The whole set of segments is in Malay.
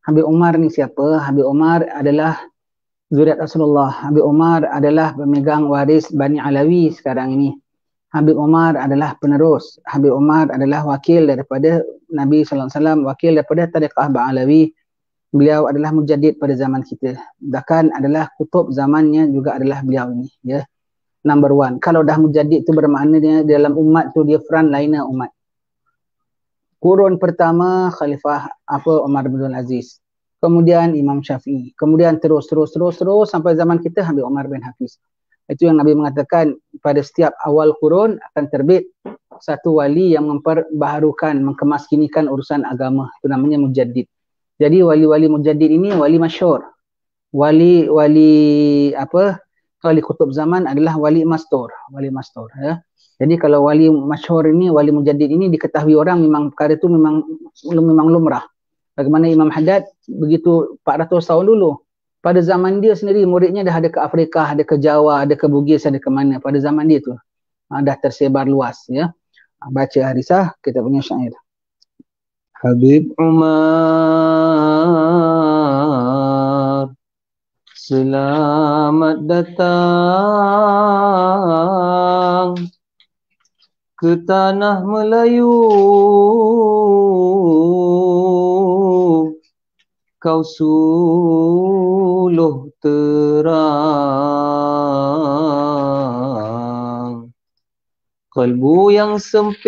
Habib Umar ni siapa? Habib Umar adalah zuriat Rasulullah. Habib Umar adalah pemegang waris Bani Alawi sekarang ini. Habib Umar adalah penerus. Habib Umar adalah wakil daripada Nabi sallallahu alaihi wasallam, wakil daripada tariqah Ba'alawi. Beliau adalah mujaddid pada zaman kita. Bahkan adalah kutub zamannya juga adalah beliau ini, ya. Number one. Kalau dah mujaddid tu bermakna dia dalam umat tu dia frontliner umat. Kurun pertama Khalifah Umar bin Abdul Aziz. Kemudian Imam Syafi'i. Kemudian terus sampai zaman kita Habib Umar bin Hafiz. Itu yang Nabi mengatakan pada setiap awal kurun akan terbit satu wali yang memperbaharukan, mengkemaskinikan urusan agama. Itu namanya mujaddid. Jadi wali-wali mujaddid ini wali masyhur. Wali kutub zaman adalah wali mastur, ya. Jadi kalau wali masyhur ini, wali mujaddid ini diketahui orang memang perkara itu memang lumrah. Bagaimana Imam Haddad begitu 400 tahun dulu. Pada zaman dia sendiri muridnya dah ada ke Afrika, ada ke Jawa, ada ke Bugis, ada ke mana. Pada zaman dia tu dah tersebar luas, ya. Baca Harisah kita punya syair. Habib Umar, selamat datang ke tanah Melayu. Kau suluh terang, kalbu yang sempit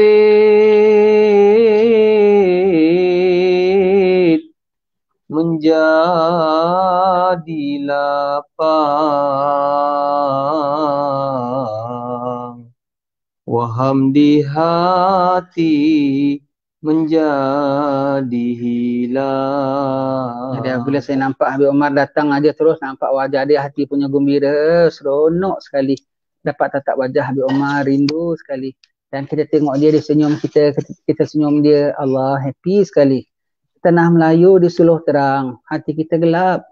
menjadi lapang, waham di hati menjadi hilang. Jadi bila saya nampak Habib Umar datang aja terus nampak wajah dia, hati punya gembira, seronok sekali. Dapat tatap wajah Habib Umar, rindu sekali. Dan kita tengok dia senyum kita senyum dia, Allah, happy sekali. Tanah Melayu di suluh terang, hati kita gelap.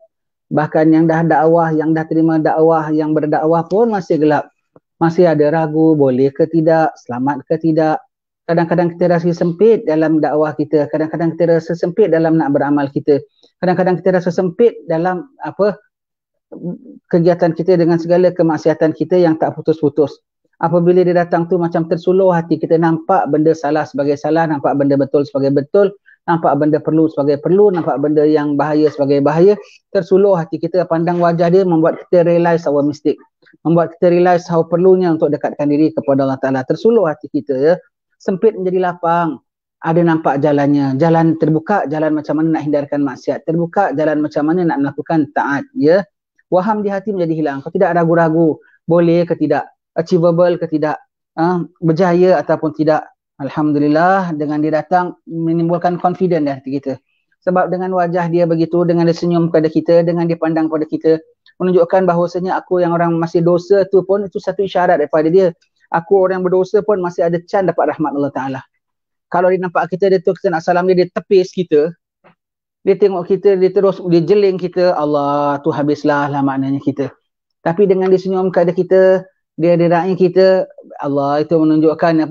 Bahkan yang dah dakwah, yang dah terima dakwah, yang berdakwah pun masih gelap. Masih ada ragu, boleh ke tidak, selamat ke tidak. Kadang-kadang kita rasa sempit dalam dakwah kita, kadang-kadang kita rasa sempit dalam nak beramal kita, kadang-kadang kita rasa sempit dalam kegiatan kita dengan segala kemaksiatan kita yang tak putus-putus. Apabila dia datang tu macam tersuluh hati kita, nampak benda salah sebagai salah, nampak benda betul sebagai betul, nampak benda perlu sebagai perlu, nampak benda yang bahaya sebagai bahaya. Tersuluh hati kita, pandang wajah dia membuat kita realize our mistake, membuat kita realize how perlunya untuk dekatkan diri kepada Allah Ta'ala. Tersuluh hati kita, ya. Sempit menjadi lapang, ada nampak jalannya, jalan terbuka, jalan macam mana nak hindarkan maksiat, terbuka jalan macam mana nak melakukan taat, ya. Waham di hati menjadi hilang. Kau tidak ragu-ragu, boleh ke tidak, achievable ke tidak, berjaya ataupun tidak. Alhamdulillah, dengan dia datang menimbulkan confidence di hati kita. Sebab dengan wajah dia begitu, dengan dia senyum kepada kita, dengan dia pandang kepada kita, menunjukkan bahawasanya aku yang orang masih dosa tu pun itu satu isyarat daripada dia. Aku orang berdosa pun masih ada chance dapat rahmat Allah Ta'ala. Kalau dia nampak kita, dia tu kita nak salam dia tepis kita, dia tengok kita, dia terus, dia jeling kita, Allah tu habislah lah maknanya kita. Tapi dengan dia senyum kepada kita, dia raih kita, Allah itu menunjukkan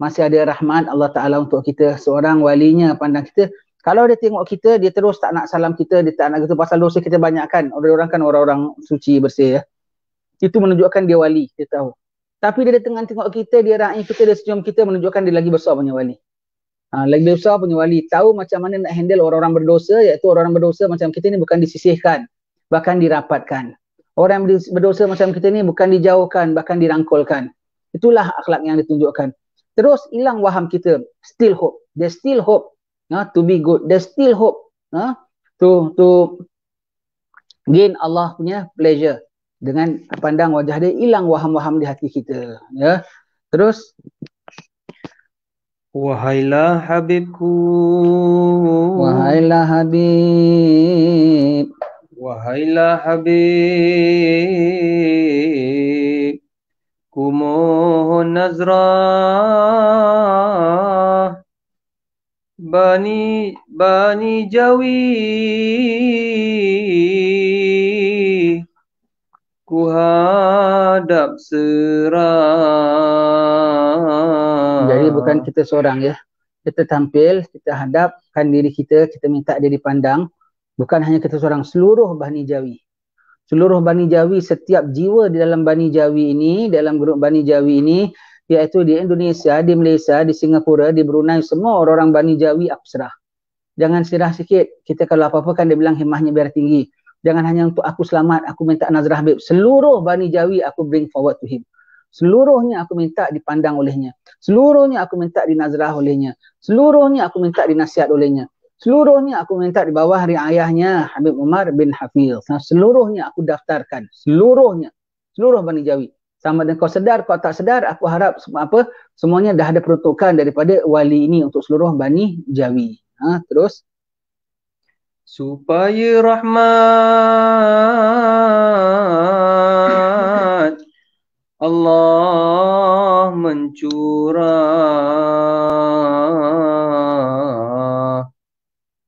masih ada rahmat Allah Ta'ala untuk kita. Seorang walinya pandang kita, kalau dia tengok kita, dia terus tak nak salam kita, dia tak nak gitu pasal dosa kita banyak kan. Orang-orang kan orang-orang suci bersih, ya. Itu menunjukkan dia wali, dia tahu. Tapi dia tengah tengok kita, dia raih kita, dia senyum kita, menunjukkan dia lagi besar punya wali. Lagi besar punya wali. Tahu macam mana nak handle orang-orang berdosa, iaitu orang berdosa macam kita ni bukan disisihkan, bahkan dirapatkan. Orang berdosa macam kita ni bukan dijauhkan, bahkan dirangkulkan. Itulah akhlak yang ditunjukkan. Terus hilang waham kita, still hope. There's still hope to be good. There's still hope to gain Allah punya pleasure. Dengan pandang wajah dia, hilang waham-waham di hati kita, ya. Terus, wahailah Habibku, wahailah Habib, wahailah Habib, ku mohon nazrah Bani Jawi, ku hadap serang. Jadi bukan kita seorang, ya. Kita tampil, kita hadapkan diri kita, kita minta dia dipandang. Bukan hanya kita seorang, seluruh Bani Jawi. Seluruh Bani Jawi, setiap jiwa di dalam Bani Jawi ini, dalam grup Bani Jawi ini, iaitu di Indonesia, di Malaysia, di Singapura, di Brunei, semua orang-orang Bani Jawi aku serah. Jangan serah sikit. Kita kalau apa-apa kan dia bilang himmahnya biar tinggi. Jangan hanya untuk aku selamat, aku minta nazrah Habib. Seluruh Bani Jawi aku bring forward to him. Seluruhnya aku minta dipandang olehnya. Seluruhnya aku minta dinazrah olehnya. Seluruhnya aku minta dinasihat olehnya. Seluruhnya aku minta di bawah riayahnya Habib Umar bin Hafiz. Nah, seluruhnya aku daftarkan. Seluruhnya. Seluruh Bani Jawi. Sama dengan kau sedar, kau tak sedar, aku harap semuanya dah ada peruntukan daripada wali ini untuk seluruh Bani Jawi. Terus. Supaya rahmat Allah mencurah,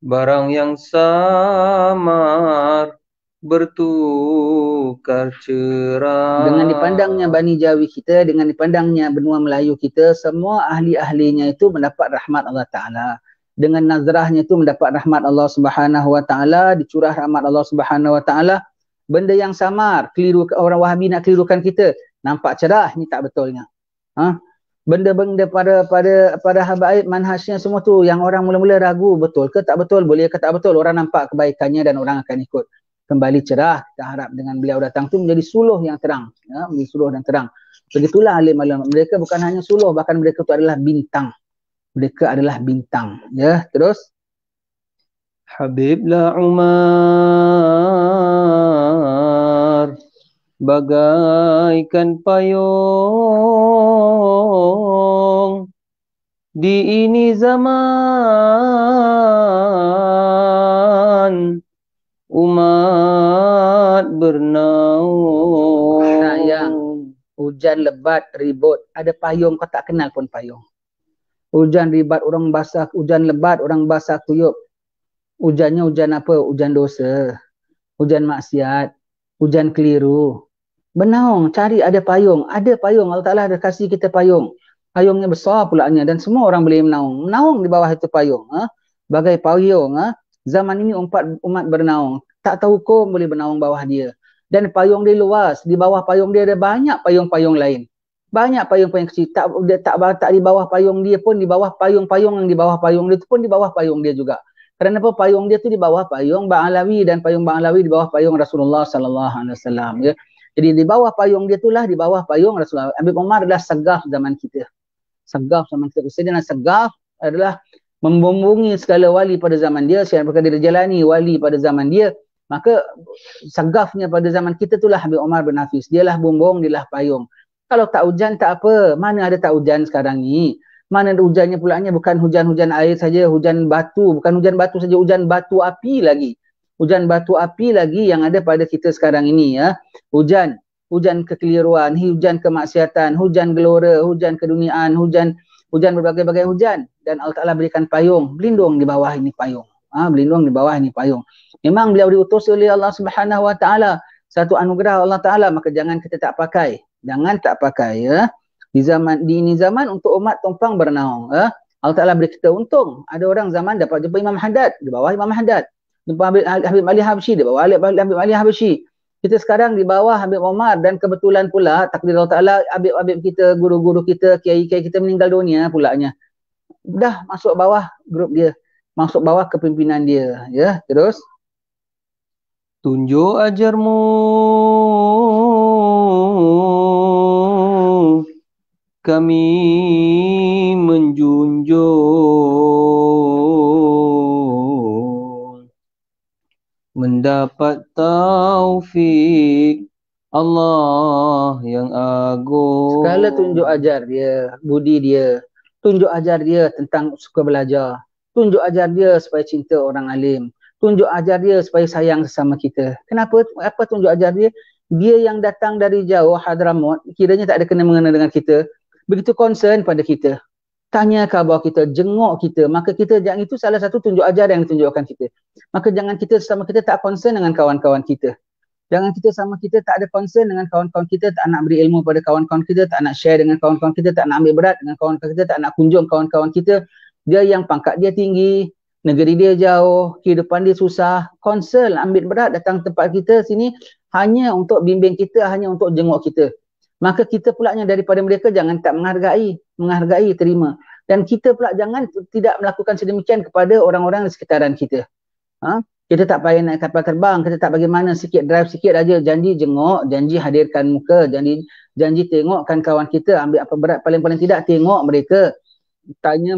barang yang samar bertukar cerah. Dengan dipandangnya Bani Jawi kita, dengan dipandangnya benua Melayu kita, semua ahli-ahlinya itu mendapat rahmat Allah Ta'ala. Dengan nazrahnya itu mendapat rahmat Allah Subhanahu Wa Ta'ala, dicurah rahmat Allah Subhanahu Wa Ta'ala. Benda yang samar, keliru, orang Wahabi nak kelirukan kita, nampak cerah, ni tak betulnya. Benda-benda pada habaib manhajnya semua tu yang orang mula-mula ragu betul ke tak betul, boleh ke tak betul, orang nampak kebaikannya dan orang akan ikut. Kembali cerah, kita harap dengan beliau datang tu menjadi suluh yang terang, menjadi suluh dan terang. Begitulah alim-alim, mereka bukan hanya suluh, bahkan mereka tu adalah bintang. Mereka adalah bintang. Ya, terus. Habiblah Umar bagaikan payung di ini zaman umat bernaung. Sayang, hujan lebat, ribut, ada payung kau tak kenal pun payung. Hujan ribat orang basah, hujan lebat orang basah kuyup. Hujannya hujan apa? Hujan dosa, hujan maksiat, hujan keliru. Bernaung, cari ada payung. Ada payung, Allah Ta'ala ada kasih kita payung. Payungnya besar pulaknya dan semua orang boleh menaung. Menaung di bawah itu payung. Bagai payung. Zaman ini umat bernaung. Tak tahu hukum boleh bernaung bawah dia. Dan payung dia luas. Di bawah payung dia ada banyak payung-payung lain. Banyak payung-payung kecil. Tak di bawah payung dia pun, di bawah payung-payung yang di bawah payung dia tu pun di bawah payung dia juga. Kerana apa? Payung dia tu di bawah payung Ba'alawi dan payung Ba'alawi di bawah payung Rasulullah sallallahu alaihi wasallam, ya. Jadi di bawah payung dia itulah di bawah payung Rasulullah. Habib Umar adalah segaf zaman kita. Segaf zaman kita. Sayyidina Segaf adalah membumbungi segala wali pada zaman dia, siapa perkara dia jalani wali pada zaman dia. Maka segafnya pada zaman kita itulah Habib Umar bin Hafiz. Dialah bumbung, dialah payung. Kalau tak hujan tak apa. Mana ada tak hujan sekarang ni? Mana ada hujannya pulaknya bukan hujan-hujan air saja, hujan batu, bukan hujan batu saja, hujan batu api lagi. Hujan batu api lagi yang ada pada kita sekarang ini, ya. Hujan kekeliruan, hujan kemaksiatan, hujan gelora, hujan keduniaan, hujan berbagai-bagai hujan, dan Allah Taala berikan payung, berlindung di bawah ini payung. Berlindung di bawah ini payung. Memang beliau diutus oleh Allah Subhanahu Wa Taala, satu anugerah Allah Taala, maka jangan kita tak pakai. Jangan tak pakai, ya. Di ini zaman untuk umat tumpang bernaung, ya. Allah Ta'ala beri kita untung. Ada orang zaman dapat jumpa Imam Haddad, di bawah Imam Haddad. Jumpa Habib Ali Habsyi, di bawah Habib Ali Habsyi. Kita sekarang di bawah Habib Umar, dan kebetulan pula takdir Allah Ta'ala, Habib kita, guru-guru kita, kiai-kiai kita meninggal dunia pulaknya. Dah masuk bawah grup dia, masuk bawah kepimpinan dia, ya. Terus. Tunjuk ajarmu kami menjunjung, mendapat taufik Allah yang agung. Segala tunjuk ajar dia, budi dia, tunjuk ajar dia tentang suka belajar, tunjuk ajar dia supaya cinta orang alim, tunjuk ajar dia supaya sayang sesama kita. Kenapa? Apa tunjuk ajar dia? Dia yang datang dari jauh Hadramaut, kiranya tak ada kena-mengena dengan kita, begitu concern pada kita, tanya khabar kita, jenguk kita, maka kita jangan, itu salah satu tunjuk ajar yang ditunjukkan kita. Maka jangan kita sama kita tak concern dengan kawan-kawan kita. Jangan kita sama kita tak ada concern dengan kawan-kawan kita, tak nak beri ilmu pada kawan-kawan kita, tak nak share dengan kawan-kawan kita, tak nak ambil berat dengan kawan-kawan kita, tak nak kunjung kawan-kawan kita. Dia yang pangkat dia tinggi, negeri dia jauh, kehidupan dia susah, concern, ambil berat datang tempat kita sini hanya untuk bimbing kita, hanya untuk jenguk kita. Maka kita pulaknya daripada mereka jangan tak menghargai, terima. Dan kita pula jangan tidak melakukan sedemikian kepada orang-orang di sekitaran kita. Ha? Kita tak payah naik kapal terbang, kita tak bagaimana sikit, drive sikit aja, janji jenguk, janji hadirkan muka, janji tengokkan kawan kita, ambil apa berat, paling-paling tidak tengok mereka, tanya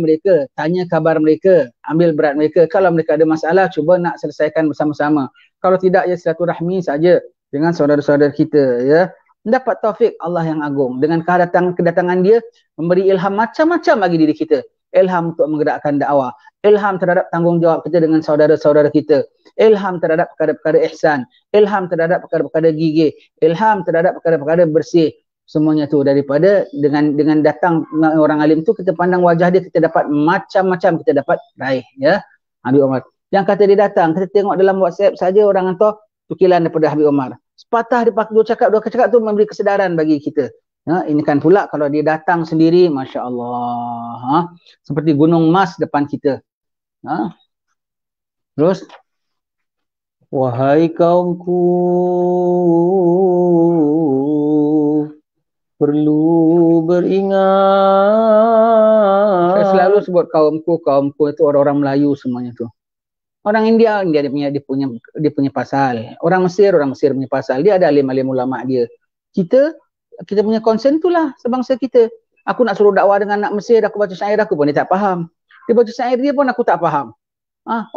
kabar mereka, ambil berat mereka. Kalau mereka ada masalah, cuba nak selesaikan bersama-sama. Kalau tidak, ya silaturahmi saja dengan saudara-saudara kita, ya. Dapat taufik Allah yang agung. Dengan kedatangan dia, memberi ilham macam-macam bagi diri kita. Ilham untuk menggerakkan dakwah. Ilham terhadap tanggungjawab kita dengan saudara-saudara kita. Ilham terhadap perkara-perkara ihsan. Ilham terhadap perkara-perkara gigih. Ilham terhadap perkara-perkara bersih. Semuanya tu daripada dengan datang orang alim tu, kita pandang wajah dia, kita dapat macam-macam, kita dapat raih, ya. Habib Omar. Yang kata dia datang, kita tengok dalam WhatsApp saja orang hantar tukilan daripada Habib Omar. Sepatah dia dua cakap tu memberi kesedaran bagi kita. Ha, ini kan pula kalau dia datang sendiri, Masya Allah. Ha, seperti gunung emas depan kita. Ha. Terus, wahai kaumku, perlu beringat. Saya selalu sebut kaumku itu orang-orang Melayu semuanya tu. Orang India dia punya pasal. Orang Mesir punya pasal. Dia ada alim-alim ulama dia. Kita punya concern itulah sebangsa kita. Aku nak suruh dakwah dengan anak Mesir, aku baca syair aku pun dia tak faham. Dia baca syair dia pun aku tak faham.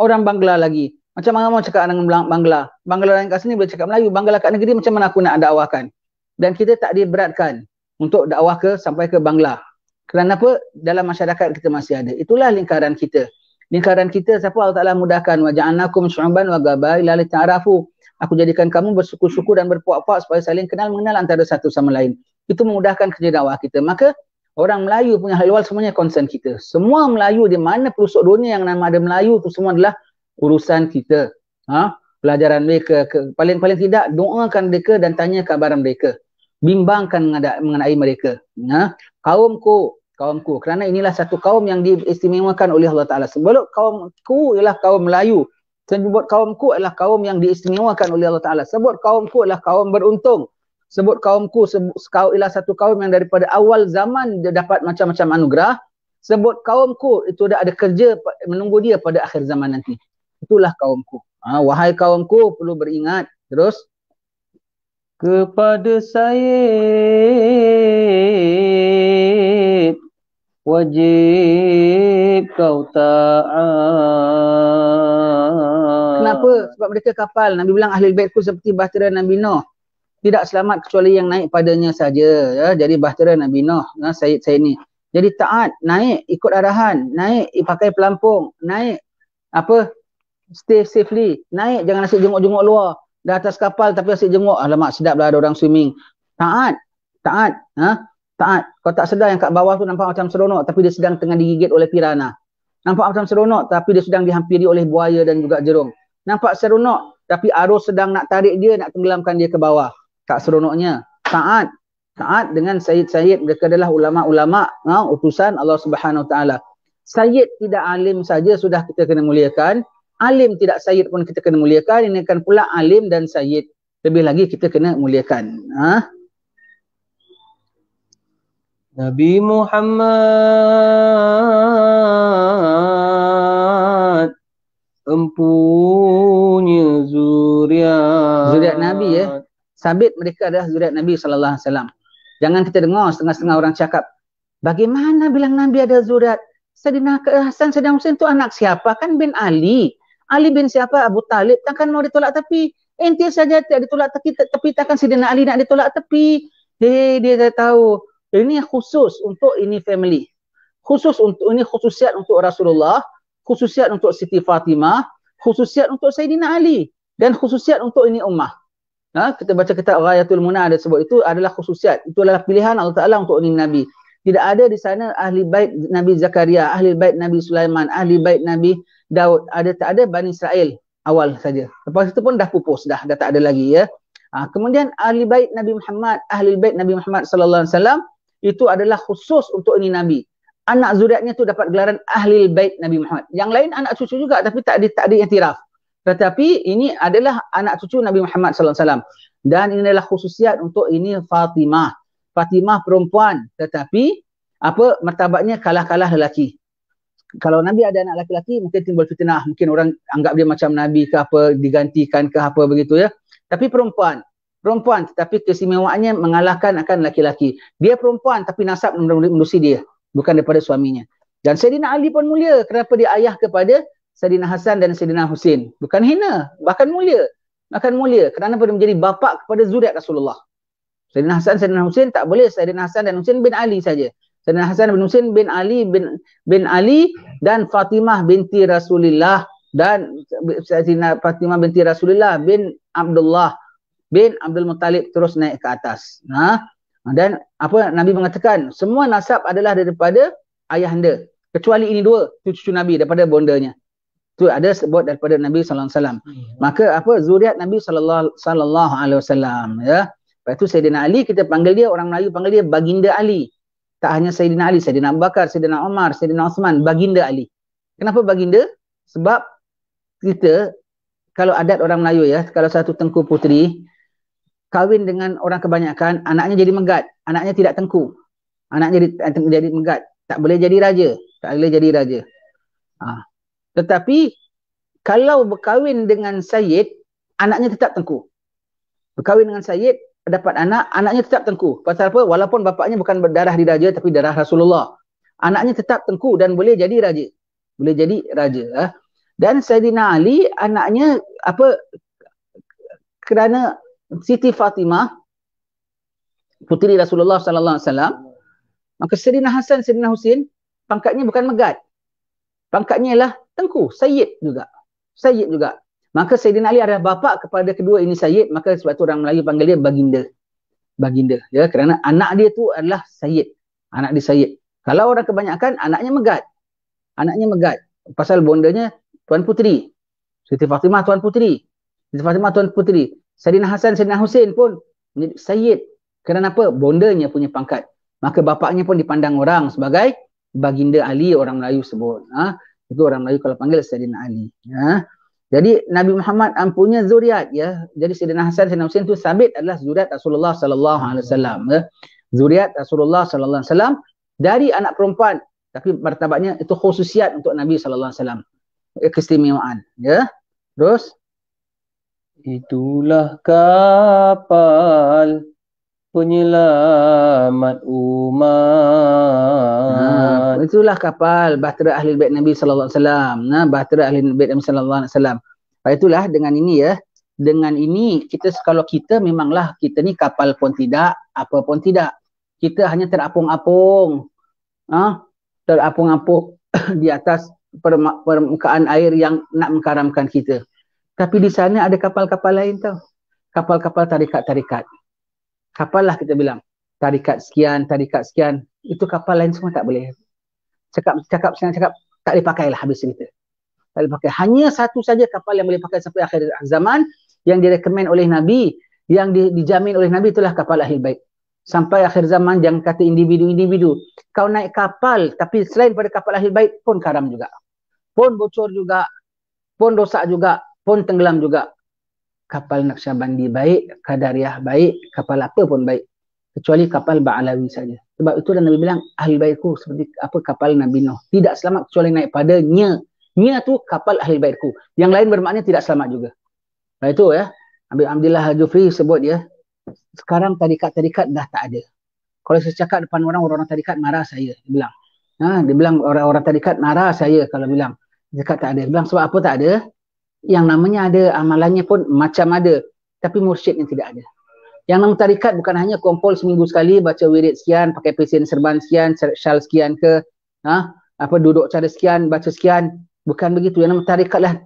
Orang Bangla lagi. Macam mana mau cakap dengan Bangla? Bangla yang kat sini boleh cakap Melayu. Bangla kat negeri macam mana aku nak dakwahkan? Dan kita tak diberatkan untuk dakwah sampai ke Bangla. Kerana apa? Dalam masyarakat kita masih ada. Itulah lingkaran kita. Lingkaran kita siapa Allah Ta'ala mudahkan. Wa ja'alnakum syu'ban wa qabaila lita'arafu. Aku jadikan kamu bersuku-suku dan berpuak-puak supaya saling kenal mengenal antara satu sama lain. Itu memudahkan kerja dakwah kita. Maka orang Melayu punya hal ehwal semuanya concern kita. Semua Melayu di mana pelosok dunia yang nama ada Melayu itu semua adalah urusan kita. Pelajaran mereka, paling-paling tidak doakan mereka dan tanya kabar mereka. Bimbangkan mengenai mereka. Kaumku, kerana inilah satu kaum yang diistimewakan oleh Allah Ta'ala. Sebab kaumku ialah kaum Melayu. Sebut kaumku adalah kaum yang diistimewakan oleh Allah Ta'ala. Sebut kaumku adalah kaum beruntung. Sebut kaumku ialah satu kaum yang daripada awal zaman dia dapat macam-macam anugerah. Sebut kaumku itu dah ada kerja menunggu dia pada akhir zaman nanti. Itulah kaumku. Wahai kaumku perlu beringat. Terus. Kepada Sayyid wajib kau taat. Kenapa? Sebab mereka kapal. Nabi bilang ahli baitku seperti bahtera Nabi Nuh. Tidak selamat kecuali yang naik padanya saja. Ya. Jadi bahtera Nabi Nuh. Sayyid ni. Jadi taat, naik, ikut arahan, naik, pakai pelampung, naik, stay safely, naik, jangan asyik jenguk-jenguk luar. Dah atas kapal tapi asyik jenguk, alamak sedaplah ada orang swimming. Taat. Taat. Kau tak sedar yang kat bawah tu nampak macam seronok tapi dia sedang tengah digigit oleh pirana. Nampak macam seronok tapi dia sedang dihampiri oleh buaya dan juga jerung. Nampak seronok tapi arus sedang nak tarik dia, nak tenggelamkan dia ke bawah. Tak seronoknya. Taat dengan sayyid-sayyid, mereka adalah ulama-ulama, utusan Allah Subhanahu Wa Taala. Sayyid tidak alim saja sudah kita kena muliakan. Alim tidak sayyid pun kita kena muliakan. Ini kan pula alim dan sayyid. Lebih lagi kita kena muliakan. Nabi Muhammad empunya zuriat Nabi ya. Sabit mereka adalah zuriat Nabi sallallahu alaihi wasallam. Jangan kita dengar setengah-setengah orang cakap, bagaimana bilang Nabi ada zuriat? Sayyidina Hasan, Sayyidina Husain tu anak siapa? Kan bin Ali. Ali bin siapa? Abu Talib. Takkan mau ditolak tepi. Enti saja tak ditolak tepi, takkan Sayyidina Ali nak ditolak tepi. Dia tak tahu. Ini khusus untuk ini family. Ini khususiat untuk Rasulullah, khususiat untuk Siti Fatimah, khususiat untuk Sayyidina Ali dan khususiat untuk ini ummah. Kita baca kitab Ghayatul Munah ada sebut itu adalah khususiat. Itu adalah pilihan Allah Ta'ala untuk ini Nabi. Tidak ada di sana ahli bait Nabi Zakaria, ahli bait Nabi Sulaiman, ahli bait Nabi Daud. Tak ada Bani Israel awal saja. Lepas itu pun dah pupus, dah tak ada lagi ya. Kemudian ahli bait Nabi Muhammad, ahli bait Nabi Muhammad sallallahu alaihi wasallam itu adalah khusus untuk ini Nabi. anak zuriatnya tu dapat gelaran ahli bait Nabi Muhammad. Yang lain anak cucu juga tapi tak ada iktiraf. Tetapi ini adalah anak cucu Nabi Muhammad sallallahu alaihi wasallam. Dan ini adalah khususiat untuk ini Fatimah. Fatimah perempuan tetapi apa martabatnya kalah-kalah lelaki. Kalau Nabi ada anak lelaki mungkin timbul fitnah, mungkin orang anggap dia macam Nabi ke apa, digantikan ke apa begitu ya. Tapi perempuan tetapi keistimewaannya mengalahkan akan lelaki-lelaki. Dia perempuan tapi nasab menerusi dia, bukan daripada suaminya. Dan Sayyidina Ali pun mulia. Kenapa dia ayah kepada Sayyidina Hasan dan Sayyidina Husin? Bukan hina, bahkan mulia. Bahkan mulia kerana dia menjadi bapa kepada zuriat Rasulullah. Sayyidina Hasan, Sayyidina Husin tak boleh Sayyidina Hasan dan Husin bin Ali saja. Sayyidina Hasan bin Husin bin Ali bin Ali dan Fatimah binti Rasulullah dan Sayyidina Fatimah binti Rasulullah bin Abdullah bin Abdul Muttalib terus naik ke atas. Dan apa Nabi mengatakan semua nasab adalah daripada ayahanda kecuali ini dua cucu Nabi daripada bondanya. Tu ada sebut daripada Nabi sallallahu alaihi wasallam. Maka apa zuriat Nabi sallallahu alaihi wasallam ya. Lepas tu Sayyidina Ali kita panggil dia, orang Melayu panggil dia baginda Ali. Tak hanya Sayyidina Ali, Sayyidina Abu Bakar, Sayyidina Umar, Sayyidina Uthman, baginda Ali. Kenapa baginda? Sebab kita kalau adat orang Melayu ya, kalau satu tengku puteri kahwin dengan orang kebanyakan, anaknya jadi megat, anaknya tidak tengku. Anaknya jadi megat, tak boleh jadi raja, tak boleh jadi raja. Tetapi kalau berkahwin dengan Sayyid, anaknya tetap tengku. Berkahwin dengan Sayyid, dapat anak, anaknya tetap tengku. Pasal apa? Walaupun bapaknya bukan berdarah diraja tapi darah Rasulullah. Anaknya tetap tengku dan boleh jadi raja. Boleh jadi raja. Dan Sayyidina Ali anaknya apa? Kerana Siti Fatimah puteri Rasulullah sallallahu alaihi wasallam, maka Sayyidina Hasan, Sayyidina Husin pangkatnya bukan megat. Pangkatnya ialah tengku, Sayyid juga. Sayyid juga. Maka Sayyidina Ali adalah bapa kepada kedua ini Sayyid, maka sebab tu orang Melayu panggil dia baginda. Baginda ya, kerana anak dia tu adalah Sayyid. Anak dia Sayyid. Kalau orang kebanyakan anaknya megat. Anaknya megat. Pasal bondanya tuan puteri. Siti Fatimah tuan puteri. Siti Fatimah tuan puteri. Sayyidina Hasan, Sayyidina Husin pun menjadi Sayyid. Kerana apa? Bondanya punya pangkat. Maka bapaknya pun dipandang orang sebagai baginda Ali, orang Melayu sebut. Itu orang Melayu kalau panggil Sayyidina Ali. Jadi Nabi Muhammad punya zuriat ya. Jadi Sayyidina Hasan, Sayyidina Husin itu sabit adalah zuriat Rasulullah sallallahu alaihi wasallam ya. Zuriat Rasulullah sallallahu alaihi wasallam dari anak perempuan, tapi martabatnya itu khususiat untuk Nabi sallallahu alaihi wasallam. Keistimewaan ya. Terus itulah kapal penyelamat umat. Itulah kapal bahtera ahli bait Nabi sallallahu alaihi wasallam. Bahtera ahli bait Nabi sallallahu alaihi wasallam. Itulah dengan ini ya. Dengan ini kita kalau kita memanglah kita ni kapal pun tidak, apa pun tidak. Kita hanya terapung-apung. Terapung-apung di atas permukaan air yang nak mengkaramkan kita. Tapi di sana ada kapal-kapal lain tau. Kapal-kapal tarikat-tarikat. Kapal lah kita bilang. Tarikat sekian. Itu kapal lain semua tak boleh. Cakap tak boleh pakai lah habis cerita. Tak boleh pakai. Hanya satu saja kapal yang boleh pakai sampai akhir zaman yang direkomend oleh Nabi, yang dijamin oleh Nabi, itulah kapal Ahlul Bait. Sampai akhir zaman jangan kata individu-individu. Kau naik kapal tapi selain pada kapal Ahlul Bait pun karam juga. Pun bocor juga. Pun rosak juga. Pun tenggelam juga. Kapal Naqsyabandi baik, Qadariyah baik, kapal apa pun baik. Kecuali kapal Ba'alawi saja. Sebab itu Nabi bilang, Ahli Baitku seperti apa kapal Nabi Nuh. Tidak selamat kecuali naik pada Nya. Nya tu kapal Ahli Baitku. Yang lain bermakna tidak selamat juga. Nah itu ya. Habib Abdillah Al-Jufri sebut ya. Sekarang tarikat-tarikat dah tak ada. Kalau saya cakap depan orang-orang tarikat marah saya. Dia bilang. Dia bilang orang-orang tarikat marah saya kalau bilang. Dia cakap tak ada. Dia bilang sebab apa tak ada? Yang namanya ada, amalannya pun macam ada. Tapi mursyidnya tidak ada. Yang nama tarikat bukan hanya kumpul seminggu sekali, baca wirid sekian, pakai pesen serban sekian, syal sekian ke, duduk cara sekian, baca sekian. Bukan begitu. Yang nama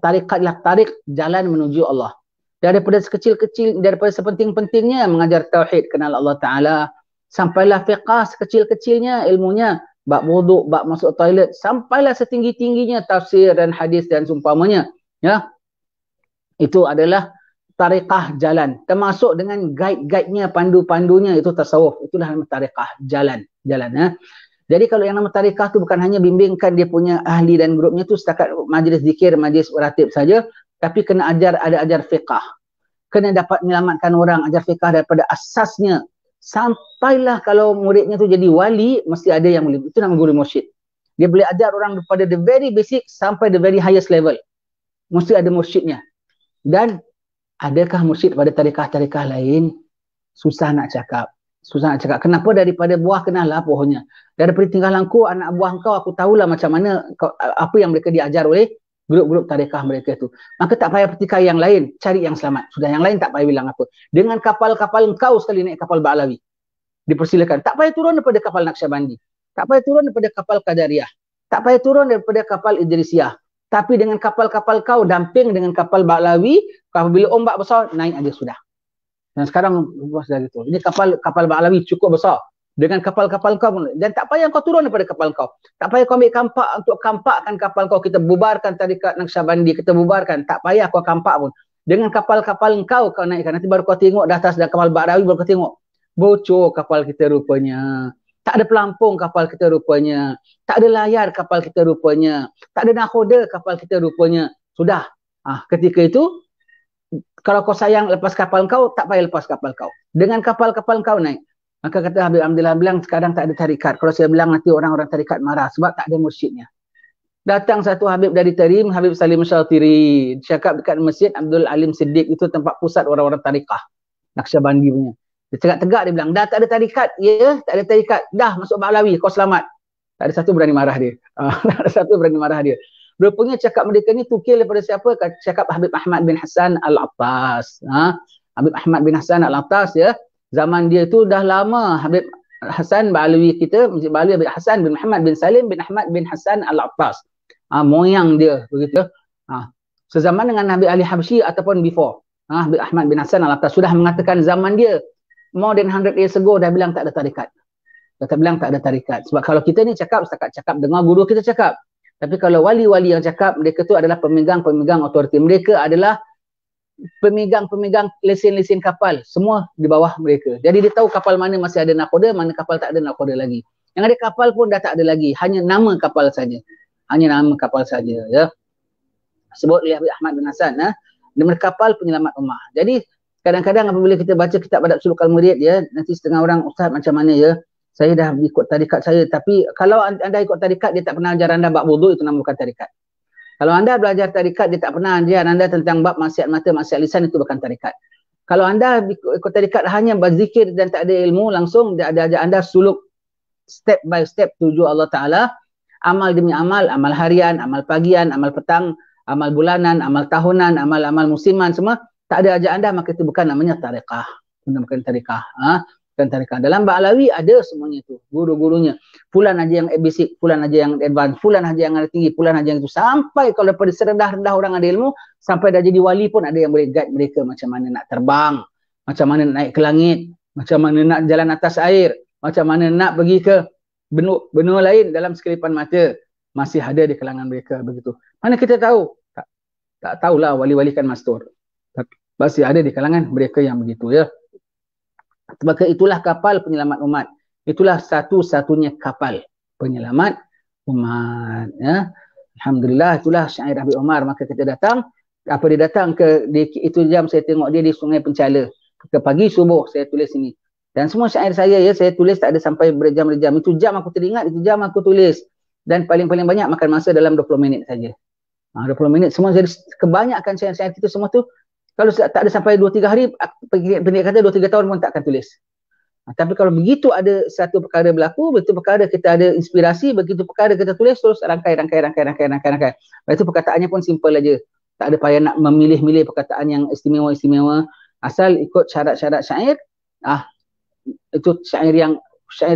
tarikatlah tarik jalan menuju Allah. Daripada sekecil-kecil, daripada sepenting-pentingnya mengajar tauhid, kenal Allah Ta'ala. Sampailah fiqah sekecil-kecilnya ilmunya. Bab wuduk, bab masuk toilet. Sampailah setinggi-tingginya tafsir dan hadis dan seumpamanya. Ya. Itu adalah tariqah jalan. Termasuk dengan guide-guide-nya, pandu-pandunya itu tasawuf. Itulah nama tariqah jalan. Ya. Jadi kalau yang nama tarikah tu bukan hanya bimbingkan dia punya ahli dan grupnya tu setakat majlis zikir, majlis ratib saja, tapi kena ajar fiqah. Kena dapat menyelamatkan orang, ajar fiqah daripada asasnya. Sampailah kalau muridnya tu jadi wali, mesti ada yang boleh. Itu nama guru mursyid. Dia boleh ajar orang daripada the very basic sampai the very highest level. Mesti ada mursyidnya. Dan adakah mursyid pada tarikah-tarikah lain? Susah nak cakap. Kenapa? Daripada buah kenallah pohonnya. Daripada tinggal langku anak buah kau, aku tahulah macam mana apa yang mereka diajar oleh grup-grup tarikah mereka tu. Maka tak payah petikai yang lain, cari yang selamat. Sudah yang lain tak payah bilang apa. Dengan kapal-kapal kau sekali naik kapal Ba'alawi. Dipersilakan. Tak payah turun daripada kapal Naqsyabandi. Tak payah turun daripada kapal Qadariyah. Tak payah turun daripada kapal Idrisiyah. Tapi dengan kapal-kapal kau damping dengan kapal Ba'alawi, apabila ombak besar, naik aja sudah. Dan sekarang luas dari itu. Ini kapal Ba'alawi cukup besar. Dengan kapal-kapal kau pun. Dan tak payah kau turun daripada kapal kau. Tak payah kau ambil kampak untuk kampakkan kapal kau. Kita bubarkan tarikat Naqsyabandi. Kita bubarkan. Tak payah kau kampak pun. Dengan kapal-kapal kau naikkan. Nanti baru kau tengok di atas kapal Ba'alawi, baru kau tengok. Bocor kapal kita rupanya. Tak ada pelampung kapal kita rupanya. Tak ada layar kapal kita rupanya. Tak ada nakhoda kapal kita rupanya. Sudah. Ketika itu, kalau kau sayang lepas kapal kau, tak payah lepas kapal kau. Dengan kapal-kapal kau naik. Maka kata Habib Hamdillah bilang, sekarang tak ada tarikat. Kalau saya bilang nanti orang-orang tarikat marah sebab tak ada mursyidnya. Datang satu Habib dari Tarim, Habib Salim Syatiri. Cakap dekat Masjid Abdul Alim Siddiq, itu tempat pusat orang-orang tarikah. Naqsyabandi punya. Dia tegak-tegak, dia bilang, dah tak ada tarikat. Ya, tak ada tarikat. Dah masuk Ba'alawi, kau selamat. Tak ada satu berani marah dia. Tak ada satu berani marah dia. Rupanya cakap mereka ni tukil daripada siapa? Cakap Habib Ahmad bin Hassan Al-Attas. Habib Ahmad bin Hassan Al-Attas ya. Zaman dia tu dah lama Habib Hassan Ba'alawi kita, Masjid Ba'alawi Habib Hassan bin Muhammad bin Salim bin Ahmad bin Hassan Al-Attas. Moyang dia begitu. Sezaman dengan Habib Ali Habsyi ataupun before. Habib Ahmad bin Hassan Al-Attas sudah mengatakan zaman dia more than 100 years ago dah bilang tak ada tarikat. Dah bilang tak ada tarikat. Sebab kalau kita ni cakap, setakat cakap dengar guru kita cakap. Tapi kalau wali-wali yang cakap, mereka tu adalah pemegang-pemegang otoriti. Mereka adalah pemegang-pemegang lesen-lesen kapal. Semua di bawah mereka. Jadi dia tahu kapal mana masih ada nakhoda, mana kapal tak ada nakhoda lagi. Yang ada kapal pun dah tak ada lagi. Hanya nama kapal saja. Hanya nama kapal saja. Ya. Sebut oleh Habib Ahmad bin Hassan. Nama kapal penyelamat ummah. Jadi kadang-kadang apabila kita baca kitab Adab Suluk Al-Murid, ya, nanti setengah orang, ustaz macam mana ya? Saya dah ikut tarikat saya, tapi kalau anda ikut tarikat, dia tak pernah ajar anda bab wudu, itu nama bukan tarikat. Kalau anda belajar tarikat, dia tak pernah ajar anda tentang bab maksiat mata, maksiat lisan, itu bukan tarikat. Kalau anda ikut tarikat hanya berzikir dan tak ada ilmu, langsung dia ada ajar anda suluk step by step tuju Allah Ta'ala, amal demi amal, amal harian, amal pagian, amal petang, amal bulanan, amal tahunan, amal-amal musiman, semua tak ada ajar anda, maka itu bukan namanya tarikah. Bukan tarikah. Bukan tarikah. Dalam Ba'alawi ada semuanya itu. Guru-gurunya. Fulan aja yang basic, fulan aja yang advance, fulan aja yang ada tinggi, fulan aja yang itu. Sampai kalau daripada serendah-rendah orang ada ilmu, sampai dah jadi wali pun ada yang boleh guide mereka macam mana nak terbang, macam mana nak naik ke langit, macam mana nak jalan atas air, macam mana nak pergi ke benua lain dalam sekelipan mata. Masih ada di kalangan mereka begitu. Mana kita tahu? Tak tahulah, wali-wali kan mastur. Tapi masih ada di kalangan mereka yang begitu ya. Maka itulah kapal penyelamat umat. Itulah satu-satunya kapal penyelamat umat. Ya. Alhamdulillah, itulah syair Habib Omar. Maka kita datang, dia datang itu jam saya tengok dia di Sungai Pencala. Ke pagi subuh saya tulis ini. Dan semua syair saya ya, saya tulis tak ada sampai berjam-jam. Itu jam aku teringat, itu jam aku tulis. Dan paling-paling banyak makan masa dalam 20 minit saja. 20 minit semua, jadi kebanyakan syair-syair kita semua tu, kalau tak ada sampai 2-3 hari, pendek kata 2-3 tahun pun tak akan tulis. Tapi kalau begitu ada satu perkara berlaku, begitu perkara kita ada inspirasi, begitu perkara kita tulis, terus rangkai. Itu perkataannya pun simple aja. Tak ada payah nak memilih-milih perkataan yang istimewa-istimewa. Asal ikut syarat-syarat syair. Itu syair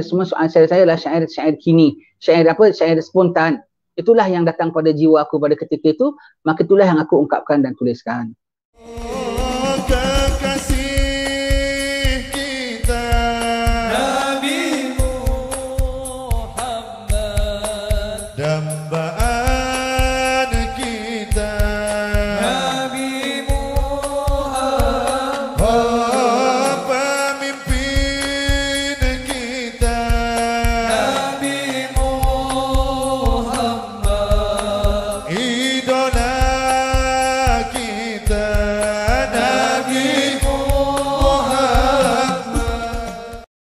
semua syair saya adalah syair kini. Syair spontan. Itulah yang datang pada jiwa aku pada ketika itu, maka itulah yang aku ungkapkan dan tuliskan.